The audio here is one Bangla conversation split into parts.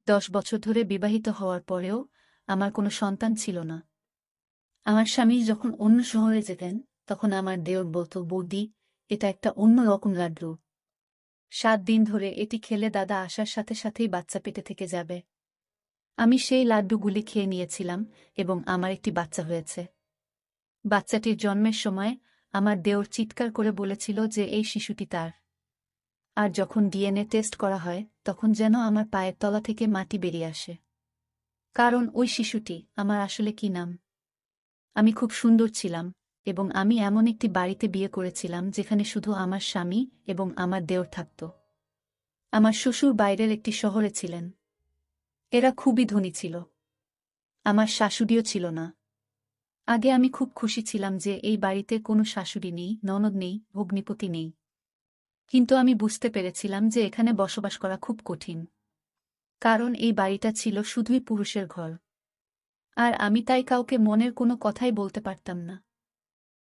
10 বছর ধরে বিবাহিত হওয়ার পরেও আমার কোনো সন্তান ছিল না। আমার স্বামী যখন অন্য শহরে যেতেন, তখন আমার দেওর বলত, বৌদি, এটা একটা অন্য রকম লাড্ডু। 7 দিন ধরে এটি খেলে দাদা আসার সাথে সাথেই বাচ্চা পেটে থেকে যাবে। আমি সেই লাড্ডুগুলি খেয়ে নিয়েছিলাম এবং আমার একটি বাচ্চা হয়েছে। বাচ্চাটির জন্মের সময় আমার দেওর চিৎকার করে বলেছিল যে এই শিশুটি তার। আর যখন ডিএনএ টেস্ট করা হয়, তখন যেন আমার পায়ের তলা থেকে মাটি বেরিয়ে আসে। কারণ ওই শিশুটি আমার আসলে কি নাম? আমি খুব সুন্দর ছিলাম এবং আমি এমন একটি বাড়িতে বিয়ে করেছিলাম যেখানে শুধু আমার স্বামী এবং আমার দেওর থাকত। আমার শ্বশুর বাইরের একটি শহরে ছিলেন। এরা খুবই ধনী ছিল। আমার শাশুড়িও ছিল না। আগে আমি খুব খুশি ছিলাম যে এই বাড়িতে কোনো শাশুড়ি নেই, ননদ নেই, ভগ্নিপতি নেই। কিন্তু আমি বুঝতে পেরেছিলাম যে এখানে বসবাস করা খুব কঠিন। কারণ এই বাড়িটা ছিল শুধুই পুরুষের ঘর। আর আমি তাই কাউকে মনের কোনো কথাই বলতে পারতাম না।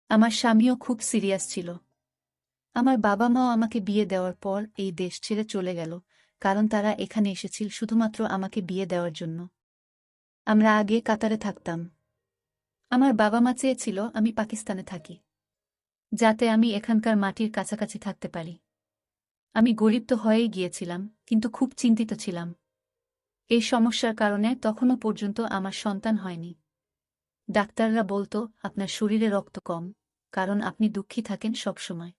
আমার স্বামীও খুব সিরিয়াস ছিল। আমার বাবা মাও আমাকে বিয়ে দেওয়ার পর এই দেশ ছেড়ে চলে গেল, কারণ তারা এখানে এসেছিল শুধুমাত্র আমাকে বিয়ে দেওয়ার জন্য। আমরা আগে কাতারে থাকতাম। আমার বাবা মা চেয়েছিল আমি পাকিস্তানে থাকি, যাতে আমি এখানকার মাটির কাছাকাছি থাকতে পারি। আমি গরিব তো হয়েই গিয়েছিলাম, কিন্তু খুব চিন্তিত ছিলাম। এই সমস্যার কারণে তখনও পর্যন্ত আমার সন্তান হয়নি। ডাক্তাররা বলতো, আপনার শরীরে রক্ত কম, কারণ আপনি দুঃখী থাকেন সবসময়।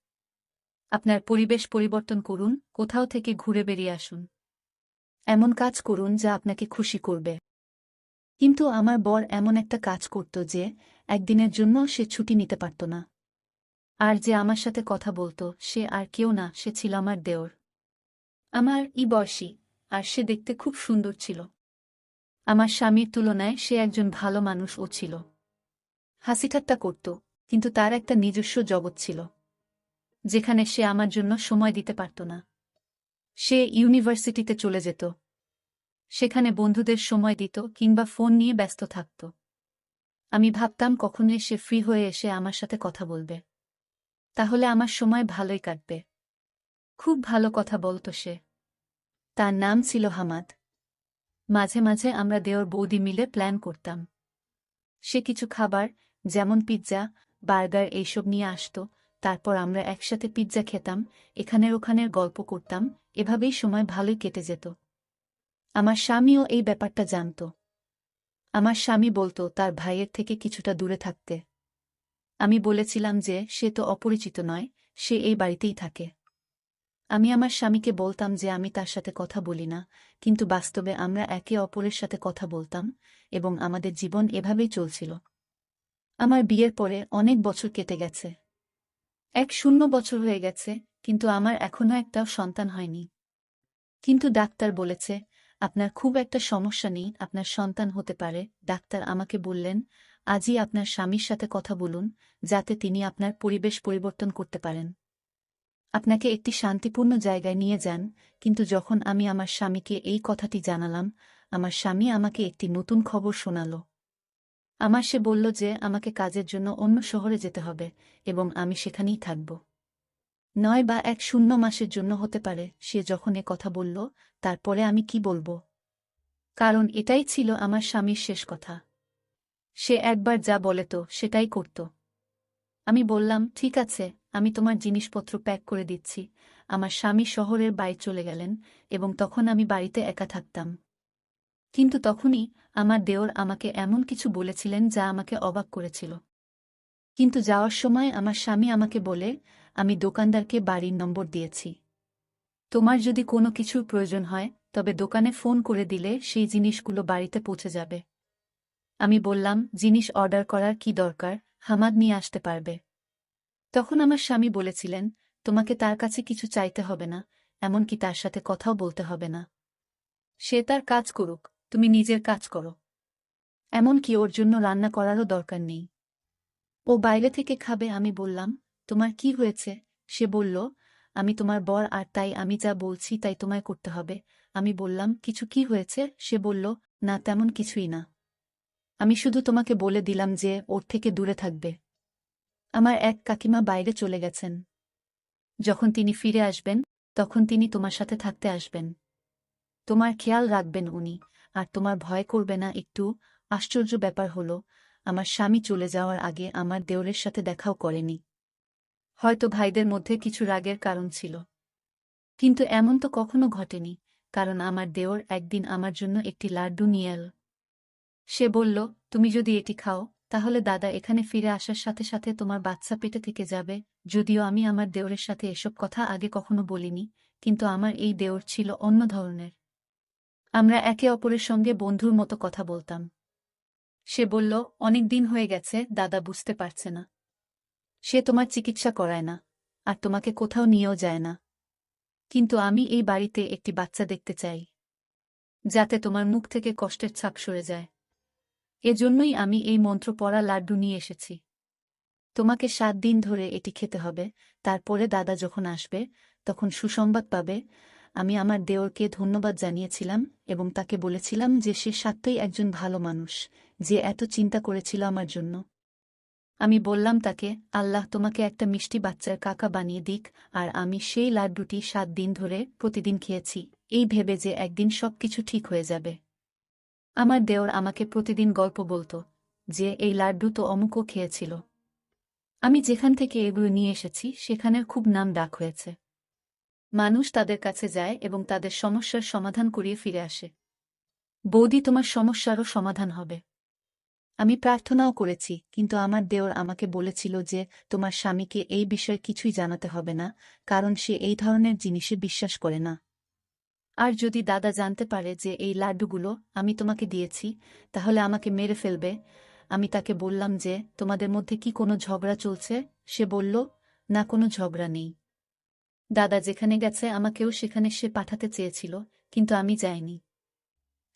আপনার পরিবেশ পরিবর্তন করুন, কোথাও থেকে ঘুরে বেরিয়ে আসুন। এমন কাজ করুন যা আপনাকে খুশি করবে। কিন্তু আমার বর এমন একটা কাজ করত যে একদিনের জন্য সে ছুটি নিতে পারত না। আর যে আমার সাথে কথা বলতো সে আর কেউ না, সে ছিল আমার দেওর। আমার বয়সী, আর সে দেখতে খুব সুন্দর ছিল। আমার স্বামীর তুলনায় সে একজন ভালো মানুষও ছিল। হাসিঠাট্টা করত, কিন্তু তার একটা নিজস্ব জগৎ ছিল, যেখানে সে আমার জন্য সময় দিতে পারত না। সে ইউনিভার্সিটিতে চলে যেত, সেখানে বন্ধুদের সময় দিত কিংবা ফোন নিয়ে ব্যস্ত থাকত। আমি ভাবতাম কখনোই সে ফ্রি হয়ে এসে আমার সাথে কথা বলবে, তাহলে আমার সময় ভালোই কাটবে। খুব ভালো কথা বলত সে। তার নাম ছিল হামাদ। মাঝে মাঝে আমরা দেওর বৌদি মিলে প্ল্যান করতাম। সে কিছু খাবার, যেমন পিৎজা, বার্গার এইসব নিয়ে আসত, তারপর আমরা একসাথে পিৎজা খেতাম, এখানের ওখানের গল্প করতাম, এভাবেই সময় ভালোই কেটে যেত। আমার স্বামীও এই ব্যাপারটা জানত। আমার স্বামী বলতো তার ভাইয়ের থেকে কিছুটা দূরে থাকতে। আমি বলেছিলাম যে সে তো অপরিচিত নয়, সে এই বাড়িতেই থাকে। আমি আমার স্বামীকে বলতাম যে আমি তার সাথে কথা বলি না, কিন্তু বাস্তবে আমরা একে অপরের সাথে কথা বলতাম এবং আমাদের জীবন এভাবেই চলছিল। আমার বিয়ের পরে অনেক বছর কেটে গেছে। 10 বছর হয়ে গেছে, কিন্তু আমার এখনো একটাও সন্তান হয়নি। কিন্তু ডাক্তার বলেছে, আপনার খুব একটা সমস্যা নেই, আপনার সন্তান হতে পারে। ডাক্তার আমাকে বললেন, আজই আপনার স্বামীর সাথে কথা বলুন, যাতে তিনি আপনার পরিবেশ পরিবর্তন করতে পারেন, আপনাকে একটি শান্তিপূর্ণ জায়গায় নিয়ে যান। কিন্তু যখন আমি আমার স্বামীকে এই কথাটি জানালাম, আমার স্বামী আমাকে একটি নতুন খবর শোনাল। সে বলল যে আমাকে কাজের জন্য অন্য শহরে যেতে হবে এবং আমি সেখানেই থাকব। 9 বা 10 মাসের জন্য হতে পারে। সে যখন কথা বলল, তারপরে আমি কি বলবো? কারণ এটাই ছিল আমার স্বামীর শেষ কথা। সে একবার যা বলে তো সেটাই করত। আমি বললাম, ঠিক আছে, আমি তোমার জিনিসপত্র প্যাক করে দিচ্ছি। আমার স্বামী শহরের বাইরে চলে গেলেন এবং তখন আমি বাড়িতে একা থাকতাম। কিন্তু তখনই আমার দেওর আমাকে এমন কিছু বলেছিলেন যা আমাকে অবাক করেছিল। কিন্তু যাওয়ার সময় আমার স্বামী আমাকে বলে, আমি দোকানদারকে বাড়ির নম্বর দিয়েছি। তোমার যদি কোনো কিছুর প্রয়োজন হয়, তবে দোকানে ফোন করে দিলে সেই জিনিসগুলো বাড়িতে পৌঁছে যাবে। আমি বললাম, জিনিস অর্ডার করার কি দরকার, হামাদ নিয়ে আসতে পারবে। তখন আমার স্বামী বলেছিলেন, তোমাকে তার কাছে কিছু চাইতে হবে না, এমনকি তার সাথে কথাও বলতে হবে না। সে তার কাজ করুক, তুমি নিজের কাজ করো। এমনকি ওর জন্য রান্না করারও দরকার নেই। ও বাইরে থেকে খাবে। আমি বললাম, তোমার কি হয়েছে? সে বলল, আমি তোমার বর, আর তাই আমি যা বলছি তাই তোমায় করতে হবে। আমি বললাম, কিছু কি হয়েছে? সে বলল, না তেমন কিছুই না। আমি শুধু তোমাকে বলে দিলাম যে ওর থেকে দূরে থাকবে। আমার এক কাকিমা বাইরে চলে গেছেন। যখন তিনি ফিরে আসবেন, তখন তিনি তোমার সাথে থাকতে আসবেন। তোমার খেয়াল রাখবেন উনি, আর তোমার ভয় করবে না একটু। আশ্চর্য ব্যাপার হলো, আমার স্বামী চলে যাওয়ার আগে আমার দেওরের সাথে দেখাও করেনি। হয়তো ভাইদের মধ্যে কিছু রাগের কারণ ছিল, কিন্তু এমন তো কখনো ঘটেনি, কারণ আমার দেওর একদিন আমার জন্য একটি লাড্ডু নিয়ে এল। সে বলল, তুমি যদি এটি খাও তাহলে দাদা এখানে ফিরে আসার সাথে সাথে তোমার বাচ্চা পেটে থেকে যাবে। যদিও আমি আমার দেওরের সাথে এসব কথা আগে কখনো বলিনি, কিন্তু আমার এই দেওর ছিল অন্য ধরনের। আমরা একে অপরের সঙ্গে বন্ধুর মতো কথা বলতাম। সে বলল, অনেক দিন হয়ে গেছে, দাদা বুঝতে পারছে না। সে তোমার চিকিৎসা করায় না, আর তোমাকে কোথাও নিয়েও যায় না। কিন্তু আমি এই বাড়িতে একটি বাচ্চা দেখতে চাই, যাতে তোমার মুখ থেকে কষ্টের ছাপ সরে যায়। এজন্যই আমি এই মন্ত্র পড়া লাড্ডু নিয়ে এসেছি। তোমাকে 7 দিন ধরে এটি খেতে হবে, তারপরে দাদা যখন আসবে তখন সুসংবাদ পাবে। আমি আমার দেওরকে ধন্যবাদ জানিয়েছিলাম এবং তাকে বলেছিলাম যে সে সত্যিই একজন ভালো মানুষ, যে এত চিন্তা করেছিল আমার জন্য। আমি বললাম তাকে, আল্লাহ তোমাকে একটা মিষ্টি বাচ্চার কাকা বানিয়ে দিক। আর আমি সেই লাড্ডুটি 7 দিন ধরে প্রতিদিন খেয়েছি, এই ভেবে যে একদিন সবকিছু ঠিক হয়ে যাবে। আমার দেওর আমাকে প্রতিদিন গল্প বলতো যে এই লাড্ডু তো অমুকও খেয়েছিল। আমি যেখান থেকে এগুলো নিয়ে এসেছি সেখানের খুব নাম ডাক হয়েছে। মানুষ তাদের কাছে যায় এবং তাদের সমস্যার সমাধান করিয়ে ফিরে আসে। বৌদি, তোমার সমস্যারও সমাধান হবে। আমি প্রার্থনাও করেছি, কিন্তু আমার দেওর আমাকে বলেছিল যে তোমার স্বামীকে এই বিষয়ে কিছুই জানাতে হবে না, কারণ সে এই ধরনের জিনিসে বিশ্বাস করে না। আর যদি দাদা জানতে পারে যে এই লাড্ডুগুলো আমি তোমাকে দিয়েছি, তাহলে আমাকে মেরে ফেলবে। আমি তাকে বললাম যে তোমাদের মধ্যে কি কোনো ঝগড়া চলছে? সে বলল, না, কোনো ঝগড়া নেই। দাদা যেখানে গেছে আমাকেও সেখানে সে পাঠাতে চেয়েছিল, কিন্তু আমি যাইনি।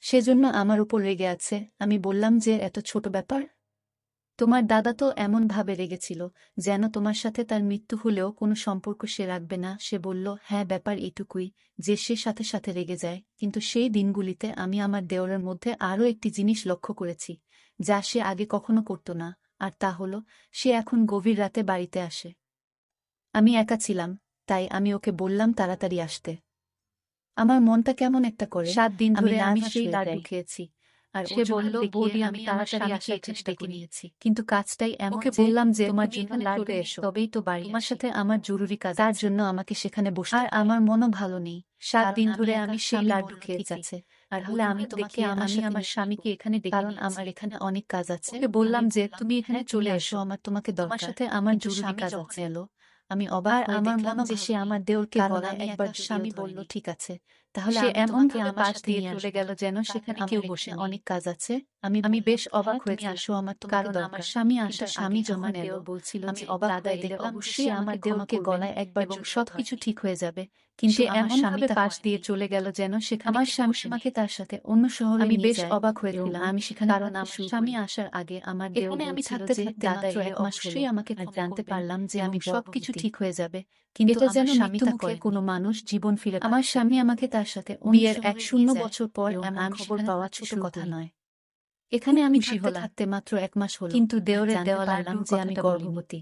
সেজন্য আমার উপর রেগে আছে। আমি বললাম যে এত ছোট ব্যাপার। তোমার দাদা তো এমনভাবে রেগেছিল যেন তোমার সাথে তার মৃত্যু হলেও কোনো সম্পর্ক সে রাখবে না। সে বলল, হ্যাঁ, ব্যাপার এটুকুই যে সে সাথে সাথে রেগে যায়। কিন্তু সেই দিনগুলিতে আমি আমার দেওরের মধ্যে আরও একটি জিনিস লক্ষ্য করেছি, যা সে আগে কখনো করত না, আর তা হল সে এখন গভীর রাতে বাড়িতে আসে। আমি একা ছিলাম, তাই আমি ওকে বললাম তাড়াতাড়ি আসতে। আমার মনটা কেমন একটা করে। 7 দিন ধরে আমি সেই লাড্ডু খেয়েছি, আর সে বলল, বৌদি, আমি তাড়াতাড়ি আসার চেষ্টা করেছি, কিন্তু কাজটাই এমন। ওকে বললাম যে তোমার জন্য লাড্ডু এসো, তবেই তো বাড়ি। তোমার সাথে আমার জরুরি কাজ, তার জন্য আমাকে সেখানে বসতে। আর আমার মনও ভালো নেই। 7 দিন ধরে আমি সেই লাড্ডু খেয়ে যাচ্ছে। আর হলে আমি তোমাকে আমি আমার স্বামীকে এখানে ডেকে, কারণ আমার এখানে অনেক কাজ আছে। ওকে বললাম যে তুমি এখানে চলে এসো, আমার তোমাকে দরকার। তোমার সাথে আমার জরুরি কাজ আছে। এলো। আমি অবাক হয়ে দেখলাম যে সে আমার দেওরকে গলায় একবার স্বামী বলল, ঠিক আছে, তাহলে সে এমন ভাবে পাশ দিয়ে চলে গেল যেন সেখানে কেউ বসে অনেক কাজ আছে। আমি বেশ অবাক হয়েছি, আসো, আমার কারণ আমার স্বামী স্বামী যখন এলো বলছিল, আমি অবাক হয়ে দেখলাম সে আমার দেওরকে গলায় একবার এবং সবকিছু ঠিক হয়ে যাবে, কিন্তু এমন ভাবে পাশ দিয়ে চলে গেল যেন সেখানে আমার স্বামী আমাকে তার সাথে অন্য শহরে নিয়ে যায়। আমি বেশ অবাক হয়েছিলাম, আমি সেখানে, কারণ আমার স্বামী আসার আগে আমার দেওর আমি থাকতে দাদা 1 মাস হলেই আমাকে জানতে পারলাম যে আমি সবকিছু ঠিক হয়ে যাবে, কিন্তু এটা যেন মৃত্যুমুখে কোনো মানুষ জীবন ফিরে। আমার স্বামী আমাকে তার সাথে বিয়ের 1 বছর পর এমন খবর পাওয়া ছোট কথা নয়। এখানে আমি থাকতে মাত্র 1 মাস হলো, কিন্তু দেওরের দেওয়া পারলাম যে আমি গর্ভবতী।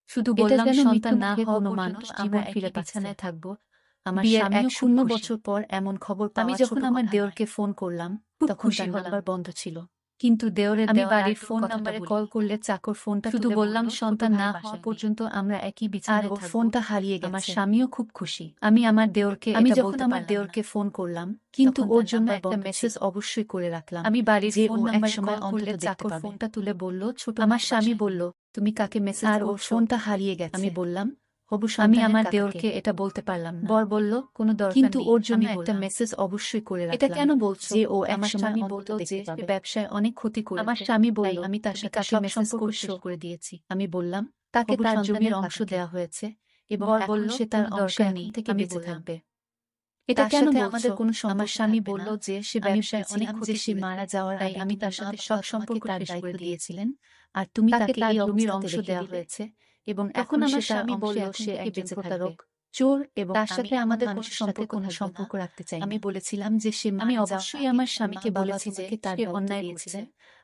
শুধু বললাম সন্তান না হওয়া কোনো মানুষ জীবন ফিরে বিছানায় থাকবো। আমার স্বামী 1 বছর পর এমন খবর পাওয়া। আমি যখন আমার দেওরকে ফোন করলাম তখন তার নাম্বার বন্ধ ছিল, কিন্তু দেওরের আমি বাড়ির ফোন নাম্বারে কল করলে চাকর ফোনটা শুধু বললাম সন্তান না হওয়া পর্যন্ত আমরা একই বিছানায় থাকব। আর ওর ফোনটা হারিয়ে গেছে। আমার স্বামীও খুব খুশি। আমি আমার দেওরকে যখন আমার দেওরকে ফোন করলাম, কিন্তু ওর জন্য একটা মেসেজ অবশ্যই করে রাখলাম। আমি বাড়ির ফোন নাম্বারে কল করলে চাকর ফোনটা তুলে বলল, ছোট। আমার স্বামী বলল, তুমি কাকে মেসেজ করছো? আর ওর ফোনটা হারিয়ে গেছে। আমি বললাম, আমি আমার দেওরকে এটা বলতে পারলাম না। বর বলল, কোনো দরকার নেই, কিন্তু ওর জন্য একটা মেসেজ অবশ্যই করে রাখলাম। এটা কেন বলছো? যে ও আমার স্বামী বলল যে সে ব্যবসায় অনেক ক্ষতি করেছে। আমার স্বামী বলল, আমি তার সাথে সব সম্পর্ক শেষ করে দিয়েছি। আমি বললাম, তাকে তার জমির অংশ দেওয়া হয়েছে এবং বর বলল সে তার অংশ থেকে বেঁচে থাকবে। এটা কেন আমাদের কোনো সম্পর্ক? আমার স্বামী বলল যে সে ব্যবসায় অনেক ক্ষতি, সে মারা যাওয়ার আগে আমি তার সাথে সব সম্পর্ক শেষ করে দিয়েছিলেন, আর তুমি তাকে এই জমির অংশ দেওয়া হয়েছে, এবং এখন আমার স্বামী বলল সে একজন প্রতারক, চোর, এবং তার সাথে আমাদের কোনো সম্পর্ক রাখতে চাই। আমি বলেছিলাম যে সে, আমি অবশ্যই আমার স্বামীকে বলেছি যে তার অন্যায় করেছে,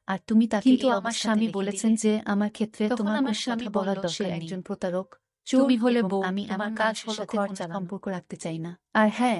আর তুমি তাকে, কিন্তু আমার স্বামী বলেছেন যে আমার ক্ষেত্রে তোমার আমার স্বামী বলার দরকার নেই, একজন প্রতারক, তুমি হলে বউ, আমি আমার কাজ হলো ঘর চালানো, সম্পর্ক রাখতে চাই না। আর হ্যাঁ,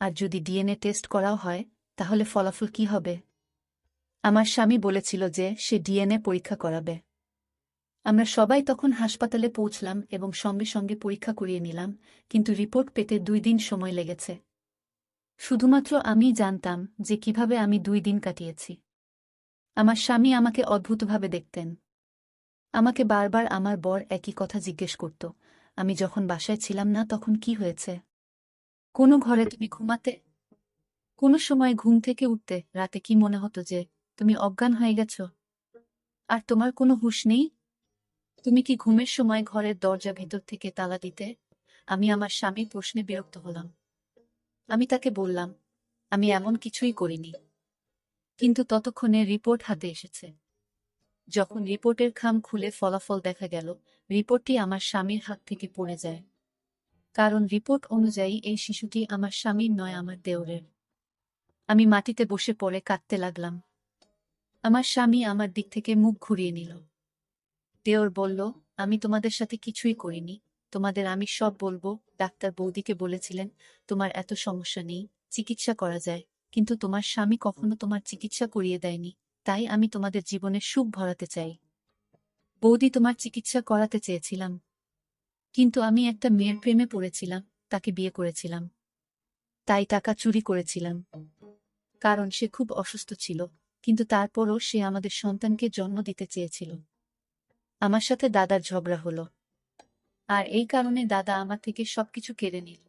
আর যদি ডিএনএ টেস্ট করাও হয় তাহলে ফলাফল কি হবে? আমার স্বামী বলেছিল যে সে ডিএনএ পরীক্ষা করাবে। আমরা সবাই তখন হাসপাতালে পৌঁছলাম এবং সঙ্গে সঙ্গে পরীক্ষা করিয়ে নিলাম, কিন্তু রিপোর্ট পেতে 2 দিন সময় লেগেছে। শুধুমাত্র আমিই জানতাম যে কিভাবে আমি 2 দিন কাটিয়েছি। আমার স্বামী আমাকে অদ্ভুতভাবে দেখতেন। আমাকে বারবার আমার বর একই কথা জিজ্ঞেস করত, আমি যখন বাসায় ছিলাম না তখন কি হয়েছে? কোনো ঘরে তুমি ঘুমাতে? কোনো সময় ঘুম থেকে উঠতে রাতে কি মনে হতো যে তুমি অজ্ঞান হয়ে গেছ? আর তোমার কোনো হুঁশ নেই? তুমি কি ঘুমের সময় ঘরের দরজা ভেতর থেকে তালা দিতে? আমি আমার স্বামীর প্রশ্নে বিরক্ত হলাম। আমি তাকে বললাম, আমি এমন কিছুই করিনি। কিন্তু ততক্ষণে রিপোর্ট হাতে এসেছে। যখন রিপোর্টের খাম খুলে ফলাফল দেখা গেল, রিপোর্টটি আমার স্বামীর হাত থেকে পড়ে যায়। কারণ রিপোর্ট অনুযায়ী এই শিশুটি আমার স্বামীর নয়, আমার দেওরের। আমি মাটিতে বসে পড়ে কাঁদতে লাগলাম। আমার স্বামী আমার দিক থেকে মুখ ঘুরিয়ে নিল। দেওর বলল, আমি তোমাদের সাথে কিছুই করিনি, তোমাদের আমি সব বলবো। ডাক্তার বৌদিকে বলেছিলেন তোমার এত সমস্যা নেই, চিকিৎসা করা যায়, কিন্তু তোমার স্বামী কখনো তোমার চিকিৎসা করিয়ে দেয়নি, তাই আমি তোমাদের জীবনে সুখ ভরাতে চাই। বৌদি, তোমার চিকিৎসা করাতে চেয়েছিলাম, কিন্তু আমি একটা মেয়ের প্রেমে পড়েছিলাম, তাকে বিয়ে করেছিলাম, তাই টাকা চুরি করেছিলাম। কারণ সে খুব অসুস্থ ছিল, কিন্তু তারপরও সে আমাদের সন্তানকে জন্ম দিতে চেয়েছিল। আমার সাথে দাদার ঝগড়া হলো, আর এই কারণে দাদা আমার থেকে সবকিছু কেড়ে নিল।